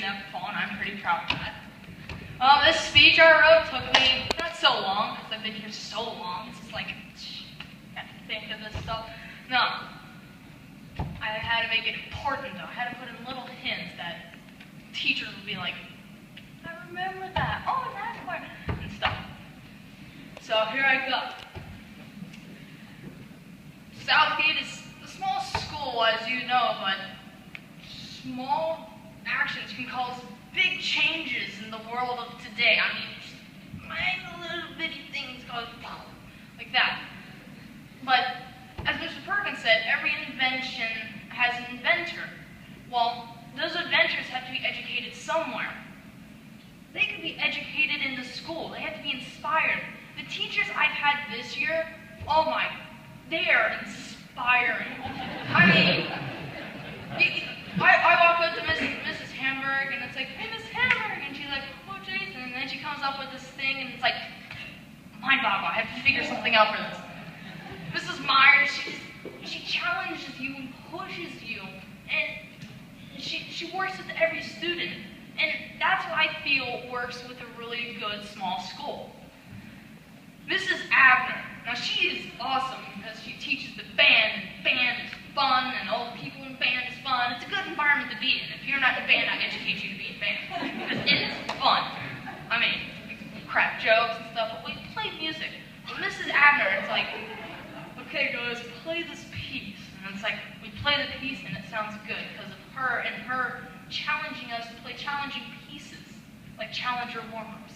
never fallen. I'm pretty proud of that. This speech I wrote took me not so long, because I've been here so long. It's just like, I have to think of this stuff. No. I had to make it important, though. I had to put in little hints that teachers would be like, I remember that. Oh, that's why. And stuff. So here I go. Southgate is a small school, as you know, but small actions can cause big changes in the world of today. I mean, just little bitty things go like that. But as Mr. Perkins said, every invention has an inventor. Well, those inventors have to be educated somewhere. They can be educated in the school. They have to be inspired. The teachers I've had this year, oh my, they are inspiring. I mean, I walk up to Mrs. Hamburg, and it's like, hey, Miss Hamburg, and she's like, oh, Jason, and then she comes up with this thing, and it's like, mind-boggling. I have to figure something out for this. Mrs. Myers, she challenges you and pushes you, and she works with every student, and that's what I feel works with a really good small school. Mrs. Abner, now she is awesome because she teaches the band, and band is fun, and all the people in band is fun. It's a good environment to be in. If you're not in band, I educate you to be in band, because it is fun. I mean, we crack jokes and stuff, but we play music. But Mrs. Abner, it's like, okay guys, play this piece. And it's like, we play the piece and it sounds good because of her and her challenging us to play challenging pieces, like Challenger warm-ups.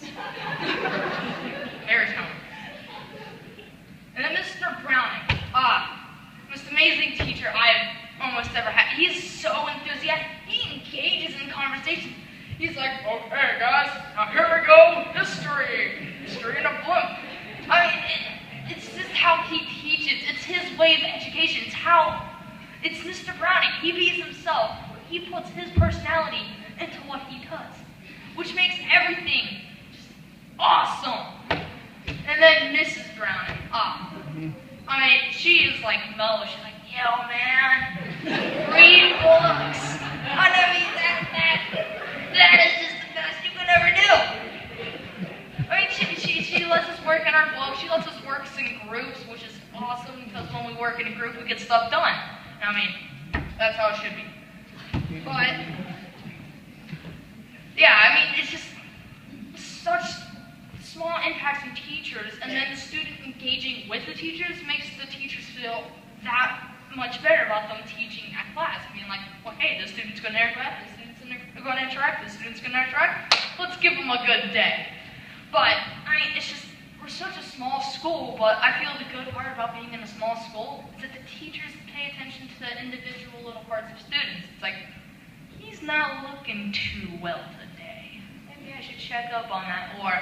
Very challenging. And then Mr. Browning, most amazing teacher I've almost ever had. He's so enthusiastic. He engages in conversation. He's like, okay guys, now here we go, history in a book. I mean, it's just how he teaches. It's his way of education. It's Mr. Browning. He bees himself. He puts his personality into what he does, which makes everything just awesome. And then Mrs. Browning, I mean, she is like mellow. She's like, yo, man, read books. I mean, that is just the best you could ever do. I mean, she lets us work in our books. She lets us work in groups, which is awesome because when we work in a group, we get stuff done. I mean, that's how it should be. But, yeah, I mean, it's just such small impacts in teachers, and then the student engaging with the teachers makes the teachers feel that much better about them teaching at class. I mean, like, well, hey, the student's going to interact, the student's going to interact, the student's going to interact. Let's give them a good day. But, I mean, it's just, we're such a small school, but I feel the good part about being in a small school is that the teachers pay attention to the individual little parts of students. It's like, he's not looking too well today. Maybe I should check up on that. Or,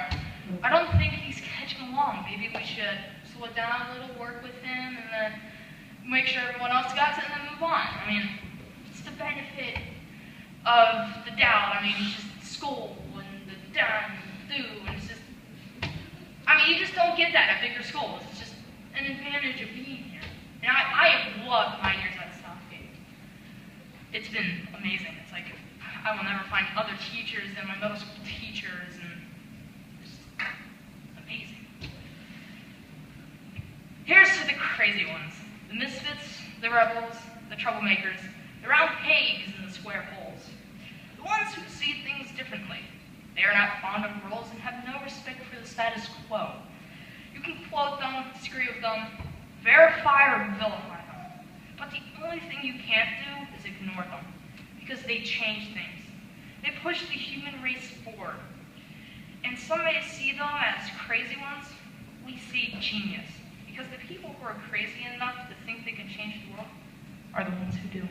I don't think he's catching along. Maybe we should slow it down a little, work with him, and then make sure everyone else got it, and then move on. I mean, it's the benefit of the doubt. I mean, it's just school, and the down, and the do, and it's just, I mean, you just don't get that at bigger schools. It's just an advantage of being here. And I have loved my years at Southgate. It's been amazing. It's like, I will never find other teachers than my middle school teachers, and it's amazing. Here's to the crazy ones. The misfits, the rebels, the troublemakers, the round pegs in the square holes. The ones who see things differently. They are not fond of rules and have no respect for the status quo. You can quote them, disagree with them, verify or vilify them. But the only thing you can't do is ignore them, because they change things. They push the human race forward. And some may see them as crazy ones. We see genius. Because the people who are crazy enough to think they can change the world are the ones who do.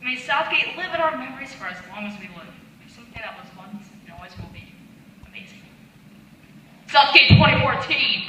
May Southgate live in our memories for as long as we live. Something that was once and always will be amazing. Southgate 2014.